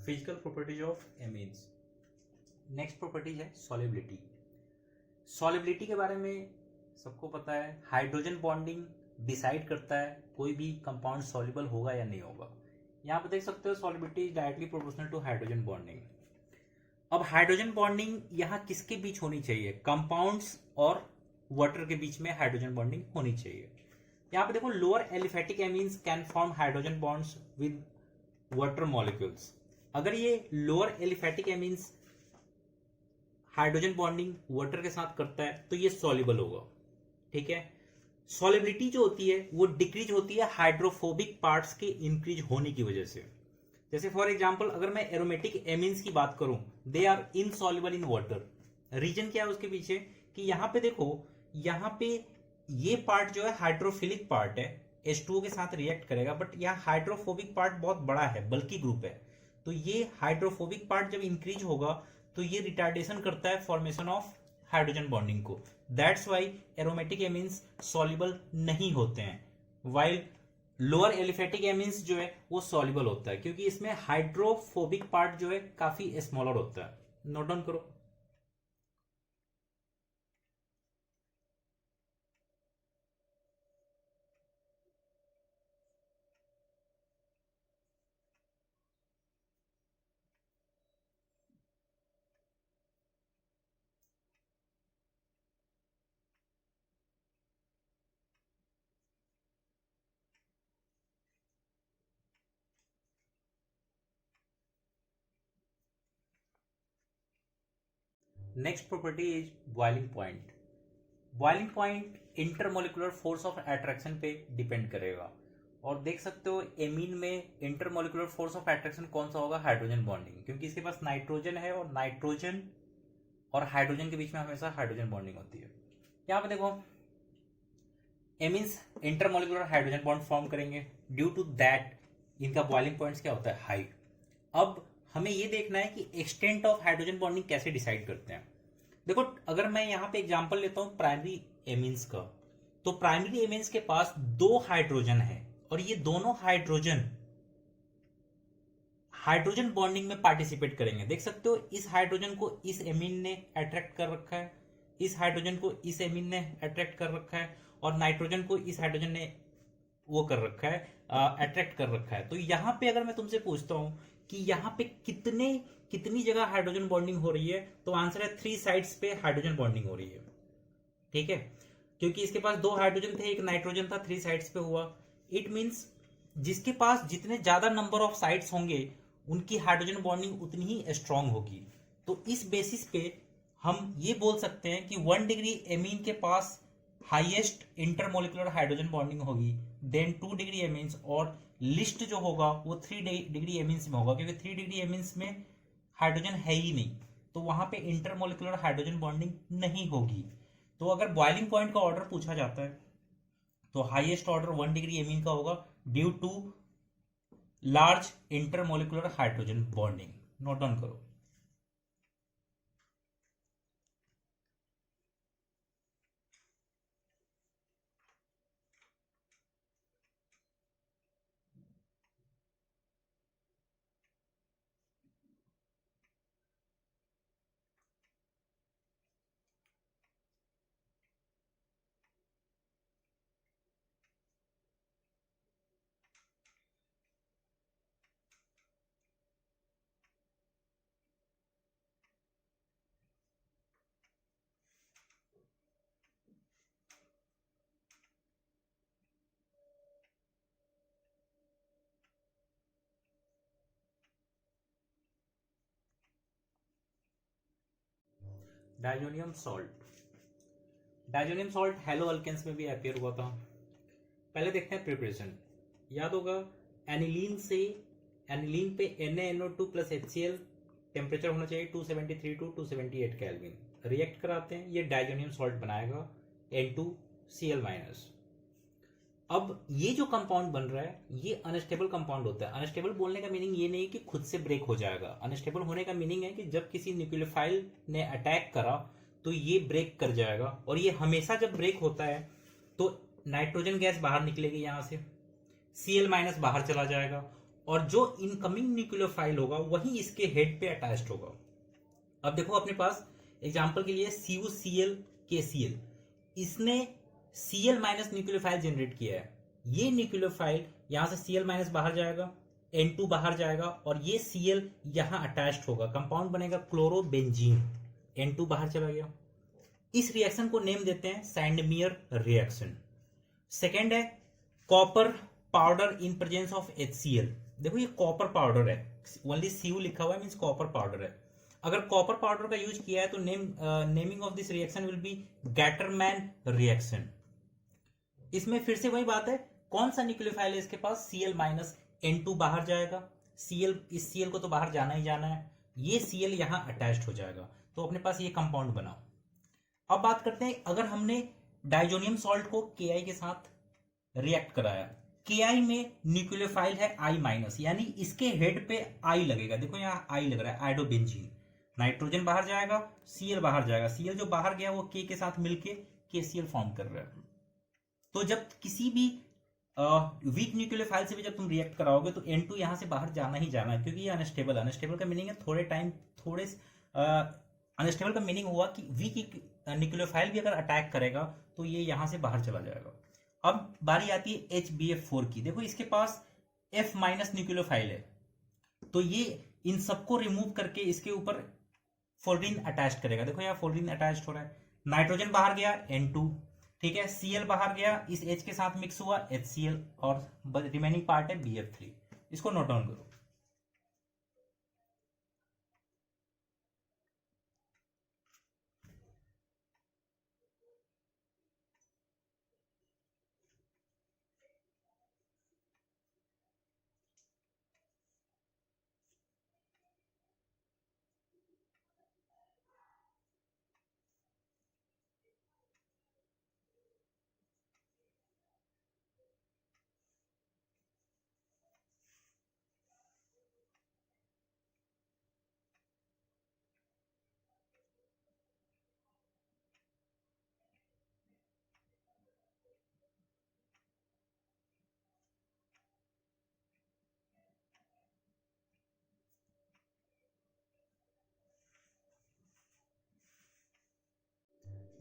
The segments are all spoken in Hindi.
Physical properties of amines. Next properties है सॉल्युबिलिटी। सॉल्युबिलिटी के बारे में सबको पता है, हाइड्रोजन बॉन्डिंग डिसाइड करता है कोई भी कंपाउंड सॉल्युबल होगा या नहीं होगा। यहाँ पे देख सकते हो solubility is directly proportional to hydrogen bonding. अब हाइड्रोजन बॉन्डिंग यहाँ किसके बीच होनी चाहिए? कंपाउंड्स और वाटर के बीच में हाइड्रोजन बॉन्डिंग होनी चाहिए। यहाँ पे देखो, lower aliphatic amines can form hydrogen bonds with water molecules. अगर ये lower aliphatic amines hydrogen bonding water के साथ करता है तो ये सॉल्युबल होगा। ठीक है। सॉल्युबिलिटी जो होती है वो डिक्रीज होती है हाइड्रोफोबिक पार्ट्स के इंक्रीज होने की वजह से। जैसे फॉर एग्जांपल अगर मैं एरोमेटिक एमीन्स की बात करूं, they are insoluble in water. Reason क्या है उसके पीछे कि यहां पे देखो, यहां पे ये पार्ट जो है हाइड्रोफिलिक पार्ट है, H2O के साथ रिएक्ट करेगा, बट यहाँ हाइड्रोफोबिक पार्ट बहुत बड़ा है, बल्कि ग्रुप है। तो ये हाइड्रोफोबिक पार्ट जब इंक्रीज होगा तो ये रिटार्डेशन करता है फॉर्मेशन ऑफ हाइड्रोजन बॉन्डिंग को। That's why aromatic amines soluble नहीं होते हैं, वाइल लोअर एलिफेटिक एमीन्स जो है वो सॉल्युबल होता है, क्योंकि इसमें हाइड्रोफोबिक पार्ट जो है काफी स्मॉलर होता है। नोट डाउन करो। Next property is boiling point. Boiling point intermolecular force of attraction पे डिपेंड करेगा। और देख सकते हो एमीन में इंटरमोलिकुलर फोर्स ऑफ अट्रैक्शन कौन सा होगा? हाइड्रोजन बॉन्डिंग, क्योंकि इसके पास नाइट्रोजन है और नाइट्रोजन और हाइड्रोजन के बीच में हमेशा हाइड्रोजन बॉन्डिंग होती है। यहाँ पे देखो, amines intermolecular hydrogen bond form करेंगे, ड्यू टू दैट इनका बॉइलिंग पॉइंट्स क्या होता है? हाई। अब हमें ये देखना है कि एक्सटेंट ऑफ हाइड्रोजन बॉन्डिंग कैसे डिसाइड करते हैं। देखो, अगर मैं यहां पे एग्जांपल लेता हूं प्राइमरी एमीन्स का, तो प्राइमरी एमीन्स के पास 2 हाइड्रोजन है और ये दोनों हाइड्रोजन हाइड्रोजन बॉन्डिंग में पार्टिसिपेट करेंगे। देख सकते हो, इस हाइड्रोजन को इस एमीन ने अट्रैक्ट कर रखा है, इस हाइड्रोजन को इस एमीन ने अट्रैक्ट कर रखा है, और नाइट्रोजन को इस हाइड्रोजन ने वो कर रखा है, अट्रैक्ट कर रखा है। तो यहां पे अगर मैं तुमसे पूछता हूं कि यहाँ पे कितनी जगह हाइड्रोजन बॉन्डिंग हो रही है, तो आंसर है 3 साइड्स पे हाइड्रोजन बॉन्डिंग हो रही है। ठीक है, क्योंकि इसके पास 2 हाइड्रोजन थे, एक नाइट्रोजन था, 3 साइड्स पे हुआ। इट मींस जिसके पास जितने ज्यादा नंबर ऑफ साइड्स होंगे उनकी हाइड्रोजन बॉन्डिंग उतनी ही स्ट्रांग होगी। तो इस बेसिस पे हम ये बोल सकते हैं कि 1 डिग्री एमीन के पास हाईएस्ट इंटरमोलिकुलर हाइड्रोजन बॉन्डिंग होगी, देन 2 डिग्री एमीन्स, और लिस्ट जो होगा वो 3 डिग्री एमीन्स में होगा, क्योंकि 3 डिग्री एमीन्स में हाइड्रोजन है ही नहीं, तो वहां पे इंटरमोलिकुलर हाइड्रोजन बॉन्डिंग नहीं होगी। तो अगर बॉइलिंग पॉइंट का ऑर्डर पूछा जाता है तो हाईएस्ट ऑर्डर 1 डिग्री एमीन का होगा, due to large intermolecular hydrogen bonding. Note down करो। Diazonium salt. Diazonium salt haloalkanes में भी अपियर हुआ था। पहले देखते हैं प्रिपरेशन। याद होगा, एनिलीन से एनिलीन पे NaNO2 प्लस HCl टेम्परेचर होना चाहिए 273 टू 278 केल्विन। रिएक्ट कराते हैं, ये डायजोनियम सॉल्ट बनाएगा N2Cl-। अब ये जो कंपाउंड बन रहा है ये अनस्टेबल कंपाउंड होता है। अनस्टेबल बोलने का मीनिंग ये नहीं कि खुद से ब्रेक हो जाएगा। अनस्टेबल होने का मीनिंग है कि जब किसी न्यूक्लियोफाइल ने अटैक करा तो ये ब्रेक कर जाएगा, और ये हमेशा जब ब्रेक होता है तो नाइट्रोजन गैस बाहर निकलेगी, यहां से Cl- बाहर चला जाएगा, और जो इनकमिंग न्यूक्लियोफाइल होगा वही इसके हेड पे अटैच्ड होगा। अब देखो अपने पास एग्जांपल के लिए CuCl KCl, इसने Cl माइनस न्यूक्लियोफाइल जनरेट किया है। ये न्यूक्लियोफाइल यहां से Cl माइनस बाहर जाएगा, N2 बाहर जाएगा और ये Cl यहां अटैच्ड होगा, कंपाउंड बनेगा क्लोरोबेंजीन, N2 बाहर चला गया। इस रिएक्शन को नेम देते हैं सैंडमियर रिएक्शन। सेकेंड है copper powder in presence of HCl। देखो ये कॉपर पाउडर है, ओनली Cu लिखा हुआ है, मींस कॉपर पाउडर है। अगर कॉपर पाउडर का यूज किया है तो naming of this reaction will be Gattermann reaction. इसमें फिर से वही बात है, कौन सा न्यूक्लियोफाइल है इसके पास, Cl माइनस, N2 बाहर जाएगा, Cl, इस Cl को तो बाहर जाना ही जाना है, ये Cl यहां अटैच्ड हो जाएगा, तो अपने पास ये कंपाउंड बना। अब बात करते हैं, अगर हमने डाइजोनियम सॉल्ट को Ki के साथ रिएक्ट कराया, Ki में न्यूक्लियोफाइल है I माइनस, यानी इसके हेड पे I लगेगा, देखो यहाँ I लग रहा है, आयोडोबेंजीन। नाइट्रोजन बाहर जाएगा, Cl बाहर जाएगा, Cl जो बाहर गया वो K के साथ मिलके KCl फॉर्म कर रहा है। तो जब किसी भी वीक न्यूक्लियोफाइल से भी जब तुम रिएक्ट कराओगे तो N2 यहां से बाहर जाना ही जाना है, क्योंकि ये अनस्टेबल, अनस्टेबल का मीनिंग है थोड़े टाइम, थोड़े अनस्टेबल का मीनिंग हुआ कि वीक न्यूक्लियोफाइल भी अगर अटैक करेगा तो ये यहां से बाहर चला जाएगा। अब बारी आती है HbF4 की। देखो इसके पास F माइनस न्यूक्लियोफाइल है, तो ये इन सबको रिमूव करके इसके ऊपर फ्लोरीन अटैच करेगा। देखो यहाँ फ्लोरीन अटैच हो रहा है, नाइट्रोजन बाहर गया N2, ठीक है, Cl बाहर गया, इस H के साथ मिक्स हुआ HCl और रिमेनिंग पार्ट है BF3। इसको नोट डाउन करो।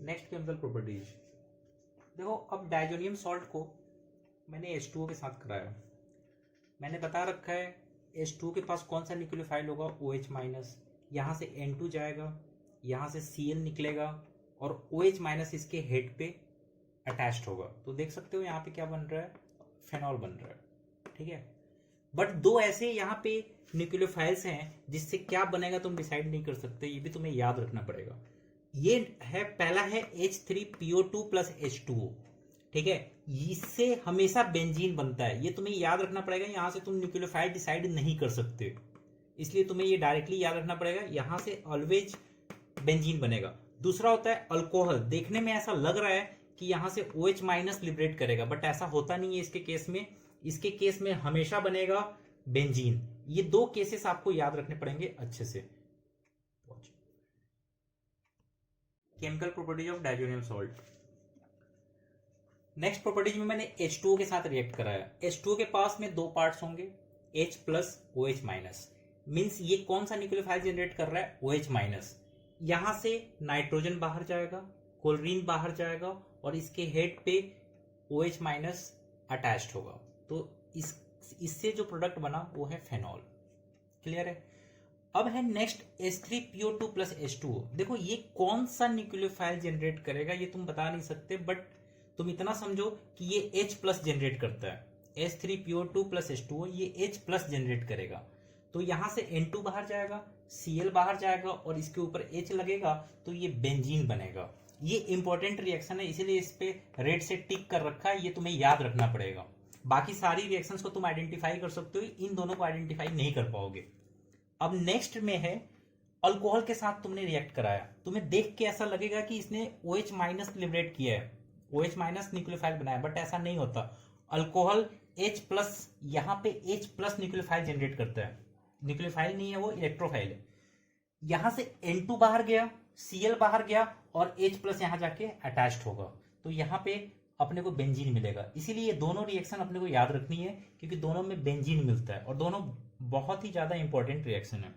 नेक्स्ट केमिकल प्रॉपर्टीज देखो। अब डाइजोनियम सॉल्ट को मैंने H2O के साथ कराया, मैंने बता रखा है H2O के पास कौन सा न्यूक्लियोफाइल होगा, OH माइनस, यहाँ से N2 जाएगा, यहाँ से Cl निकलेगा और OH माइनस इसके हेड पे अटैच्ड होगा। तो देख सकते हो यहाँ पे क्या बन रहा है, फेनॉल बन रहा है, ठीक है। बट दो ऐसे यहाँ पे न्यूक्लियोफाइल्स हैं जिससे क्या बनेगा तुम डिसाइड नहीं कर सकते, ये भी तुम्हें याद रखना पड़ेगा। ये है, पहला है H3PO2 प्लस H2O, ठीक है, इससे हमेशा बेंजीन बनता है, ये तुम्हें याद रखना पड़ेगा। यहां से तुम न्यूक्लियोफाइल डिसाइड नहीं कर सकते, इसलिए तुम्हें ये डायरेक्टली याद रखना पड़ेगा, यहां से ऑलवेज बेंजीन बनेगा। दूसरा होता है अल्कोहल, देखने में ऐसा लग रहा है कि यहां से OH माइनस लिबरेट करेगा, बट ऐसा होता नहीं है इसके केस में। इसके केस में हमेशा बनेगा बेंजीन। ये दो केसेस आपको याद रखने पड़ेंगे अच्छे से। Chemical properties of diazonium salt. Next properties में मैंने H2O के साथ रिएक्ट कराया। H2O के पास में दो पार्ट्स होंगे, H plus OH minus, means ये कौन सा न्यूक्लियोफाइल जनरेट कर रहा है, OH माइनस। यहां से नाइट्रोजन बाहर जाएगा, क्लोरीन बाहर जाएगा और इसके हेड पे OH माइनस अटैच्ड होगा, तो इससे जो प्रोडक्ट बना वो है फेनॉल। क्लियर है। अब है नेक्स्ट H3PO2 प्लस H2O। देखो ये कौन सा न्यूक्लियोफाइल जनरेट करेगा ये तुम बता नहीं सकते, बट तुम इतना समझो कि ये H प्लस जनरेट करता है। H3PO2 प्लस H2O ये H प्लस जनरेट करेगा, तो यहां से N2 बाहर जाएगा, Cl बाहर जाएगा और इसके ऊपर H लगेगा, तो ये बेंजीन बनेगा। ये इंपॉर्टेंट रिएक्शन है, इसीलिए इस पे रेड से टिक कर रखा है, ये तुम्हें याद रखना पड़ेगा। बाकी सारी रिएक्शंस को तुम आइडेंटिफाई कर सकते हो, इन दोनों को आइडेंटिफाई नहीं कर पाओगे। अब नेक्स्ट में है अल्कोहल के साथ तुमने रिएक्ट कराया, तुम्हें देख के ऐसा लगेगा कि इसने OH माइनस लिबरेट किया है, OH माइनस न्यूक्लियोफाइल बनाया, बट ऐसा नहीं होता। अल्कोहल H प्लस, यहाँ पे H प्लस न्यूक्लियोफाइल जनरेट करता है, न्यूक्लियोफाइल नहीं है वो, इलेक्ट्रोफाइल है। यहां से N2 बाहर गया, Cl बाहर गया और H प्लस यहां जाके अटैच्ड होगा, तो यहाँ पे अपने को बेंजीन मिलेगा। इसीलिए ये दोनों रिएक्शन अपने को याद रखनी है, क्योंकि दोनों में बेंजीन मिलता है और दोनों बहुत ही ज्यादा इंपॉर्टेंट रिएक्शन है।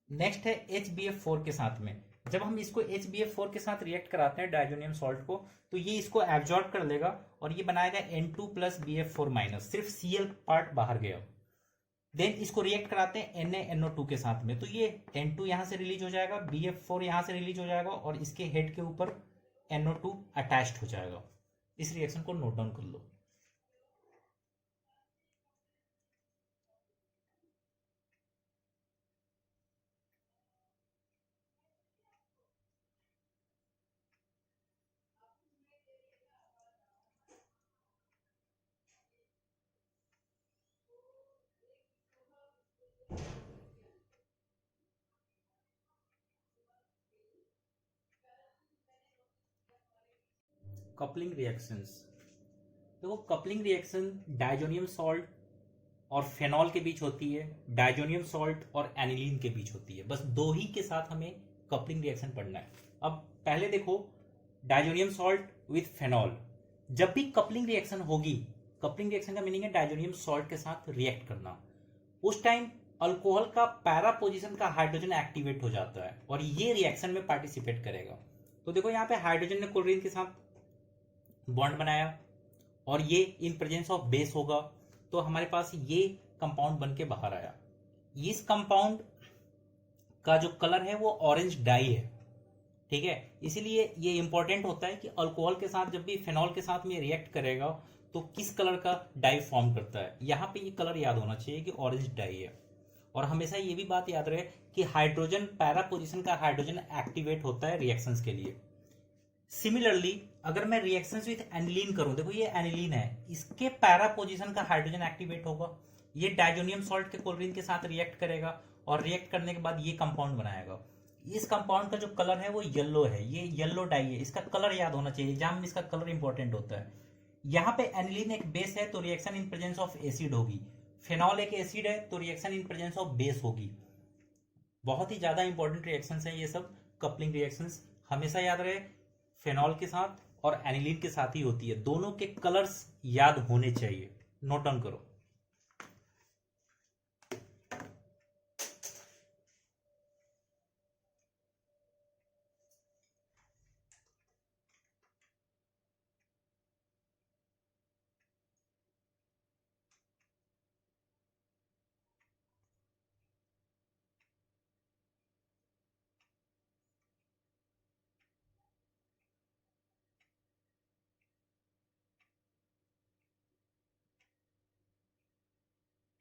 नेक्स्ट है HBF4 के साथ में। जब हम इसको HBF4 के साथ रिएक्ट कराते हैं डायजोनियम सॉल्ट को, तो ये इसको एब्जॉर्ब कर लेगा और ये बनाएगा N2 प्लस BF4 माइनस, सिर्फ Cl पार्ट बाहर गया। देन इसको रिएक्ट कराते हैं NaNO2 के साथ में, तो ये N2 यहां से रिलीज हो जाएगा, BF4 यहां से रिलीज हो जाएगा और इसके हेड के ऊपर NO2 अटैच्ड हो जाएगा। इस रिएक्शन को नोट डाउन कर लो। कपलिंग रिएक्शंस, देखो कपलिंग रिएक्शन डायजोनियम सॉल्ट और फेनॉल के बीच होती है, डायजोनियम सॉल्ट और एनिलीन के बीच होती है। बस दो ही के साथ हमें कपलिंग रिएक्शन पढ़ना है। अब पहले देखो डायजोनियम सॉल्ट विथ फेनॉल, जब भी कपलिंग रिएक्शन होगी, कपलिंग रिएक्शन का मीनिंग है डायजोनियम सॉल्ट के साथ रिएक्ट करना, उस टाइम अल्कोहल का पैरा पोजीशन का हाइड्रोजन एक्टिवेट हो जाता है और ये रिएक्शन में पार्टिसिपेट करेगा। तो देखो यहाँ पे हाइड्रोजन ने क्लोरीन के साथ बॉन्ड बनाया और ये इन प्रेजेंस ऑफ बेस होगा, तो हमारे पास ये कंपाउंड बन के बाहर आया। इस कंपाउंड का जो कलर है वो ऑरेंज डाई है, ठीक है। इसीलिए ये इंपॉर्टेंट होता है कि अल्कोहल के साथ जब भी फेनॉल के साथ में रिएक्ट करेगा तो किस कलर का डाई फॉर्म करता है। यहाँ पे ये कलर याद होना चाहिए कि ऑरेंज डाई है। और हमेशा ये भी बात याद रहे कि हाइड्रोजन पैरा पोजीशन का हाइड्रोजन एक्टिवेट होता है रिएक्शंस के लिए। सिमिलरली अगर मैं रिएक्शंस विथ एनिलीन करूं, देखो ये एनिलीन है, इसके पैरा पोजीशन का हाइड्रोजन एक्टिवेट होगा, ये डायजोनियम सॉल्ट के क्लोरीन के साथ रिएक्ट करेगा और रिएक्ट करने के बाद ये कंपाउंड बनाएगा। इस कंपाउंड का जो कलर है वो येलो है, ये येलो डाई है, इसका कलर याद होना चाहिए, एग्जाम में इसका कलर इंपॉर्टेंट होता है। यहाँ पे एनिलीन एक बेस है तो reaction in presence of acid होगी, फेनॉल एक एसिड है तो reaction in presence of base होगी। बहुत ही ज्यादा इंपॉर्टेंट रिएक्शंस है ये सब, कपलिंग रिएक्शंस। हमेशा याद रहे फेनॉल के साथ और एनिलीन के साथ ही होती है, दोनों के कलर्स याद होने चाहिए, नोट डाउन करो।